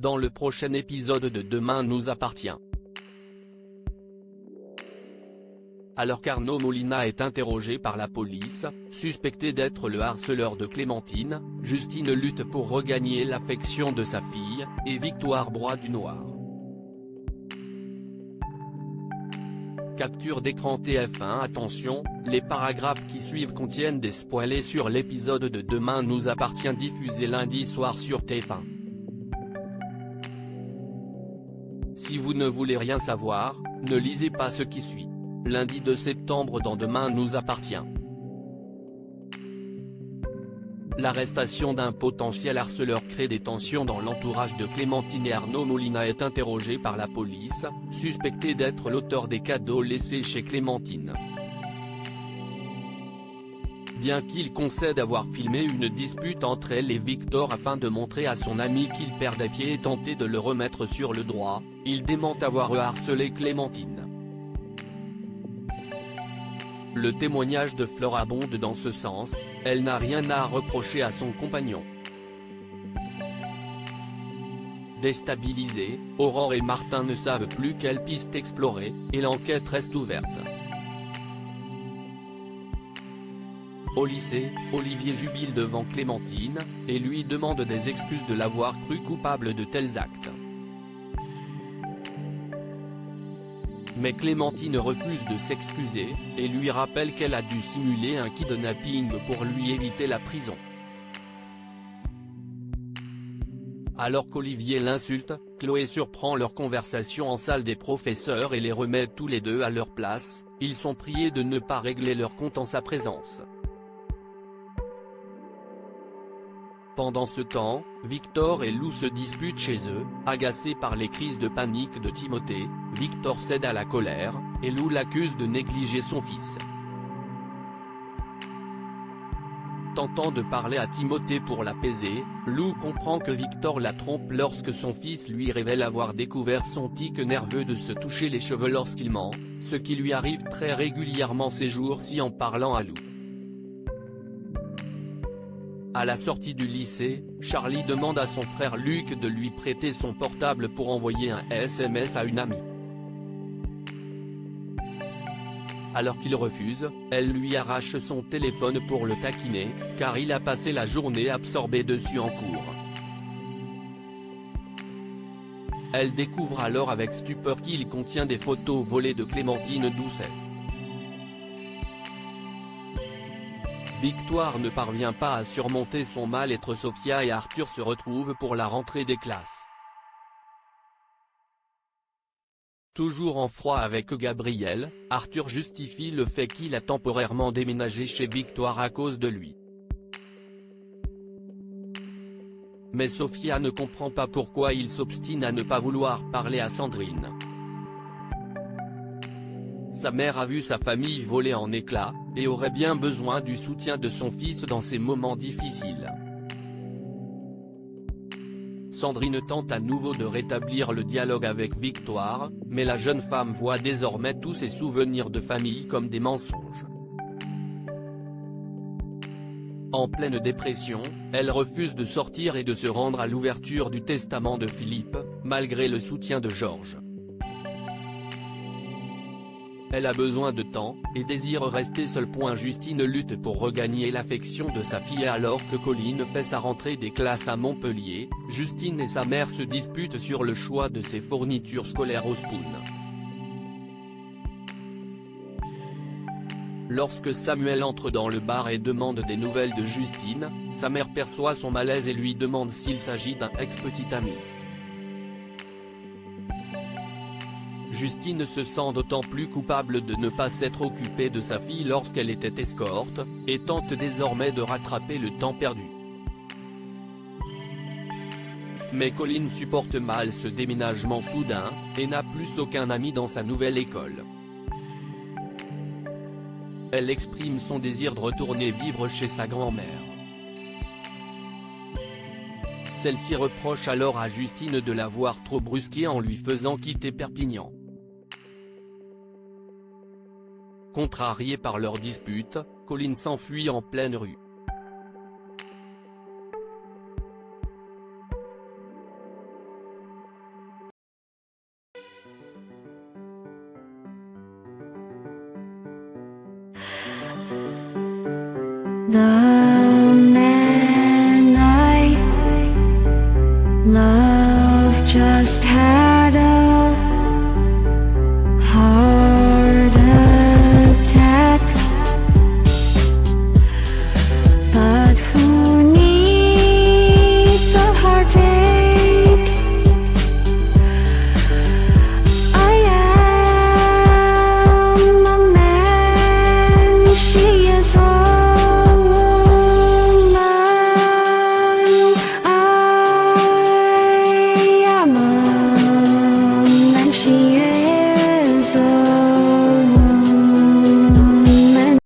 dans le prochain épisode de Demain nous appartient. Alors qu'Arnaud Molinat est interrogé par la police, suspecté d'être le harceleur de Clémentine, Justine lutte pour regagner l'affection de sa fille, et Victoire broie du noir. Capture d'écran TF1. Attention, les paragraphes qui suivent contiennent des spoilers sur l'épisode de Demain nous appartient diffusé lundi soir sur TF1. Si vous ne voulez rien savoir, ne lisez pas ce qui suit. Lundi 2 septembre dans Demain nous appartient. L'arrestation d'un potentiel harceleur crée des tensions dans l'entourage de Clémentine et Arnaud Molinat est interrogé par la police, suspecté d'être l'auteur des cadeaux laissés chez Clémentine. Bien qu'il concède avoir filmé une dispute entre elle et Victor afin de montrer à son ami qu'il perdait pied et tenter de le remettre sur le droit, il dément avoir harcelé Clémentine. Le témoignage de Fleur abonde dans ce sens, elle n'a rien à reprocher à son compagnon. Déstabilisés, Aurore et Martin ne savent plus quelle piste explorer, et l'enquête reste ouverte. Au lycée, Olivier jubile devant Clémentine, et lui demande des excuses de l'avoir cru coupable de tels actes. Mais Clémentine refuse de s'excuser, et lui rappelle qu'elle a dû simuler un kidnapping pour lui éviter la prison. Alors qu'Olivier l'insulte, Chloé surprend leur conversation en salle des professeurs et les remet tous les deux à leur place, ils sont priés de ne pas régler leur compte en sa présence. Pendant ce temps, Victor et Lou se disputent chez eux, agacés par les crises de panique de Timothée. Victor cède à la colère, et Lou l'accuse de négliger son fils. Tentant de parler à Timothée pour l'apaiser, Lou comprend que Victor la trompe lorsque son fils lui révèle avoir découvert son tic nerveux de se toucher les cheveux lorsqu'il ment, ce qui lui arrive très régulièrement ces jours-ci en parlant à Lou. À la sortie du lycée, Charlie demande à son frère Luc de lui prêter son portable pour envoyer un SMS à une amie. Alors qu'il refuse, elle lui arrache son téléphone pour le taquiner, car il a passé la journée absorbé dessus en cours. Elle découvre alors avec stupeur qu'il contient des photos volées de Clémentine Doucet. Victoire ne parvient pas à surmonter son mal-être. Sophia et Arthur se retrouvent pour la rentrée des classes. Toujours en froid avec Gabriel, Arthur justifie le fait qu'il a temporairement déménagé chez Victoire à cause de lui. Mais Sophia ne comprend pas pourquoi il s'obstine à ne pas vouloir parler à Sandrine. Sa mère a vu sa famille voler en éclats, et aurait bien besoin du soutien de son fils dans ces moments difficiles. Sandrine tente à nouveau de rétablir le dialogue avec Victoire, mais la jeune femme voit désormais tous ses souvenirs de famille comme des mensonges. En pleine dépression, elle refuse de sortir et de se rendre à l'ouverture du testament de Philippe, malgré le soutien de Georges. Elle a besoin de temps, et désire rester seule. Justine lutte pour regagner l'affection de sa fille alors que Colline fait sa rentrée des classes à Montpellier. Justine et sa mère se disputent sur le choix de ses fournitures scolaires au Spoon. Lorsque Samuel entre dans le bar et demande des nouvelles de Justine, sa mère perçoit son malaise et lui demande s'il s'agit d'un ex-petit ami. Justine se sent d'autant plus coupable de ne pas s'être occupée de sa fille lorsqu'elle était escorte, et tente désormais de rattraper le temps perdu. Mais Colline supporte mal ce déménagement soudain, et n'a plus aucun ami dans sa nouvelle école. Elle exprime son désir de retourner vivre chez sa grand-mère. Celle-ci reproche alors à Justine de l'avoir trop brusquée en lui faisant quitter Perpignan. Contrariée par leur dispute, Colline s'enfuit en pleine rue. The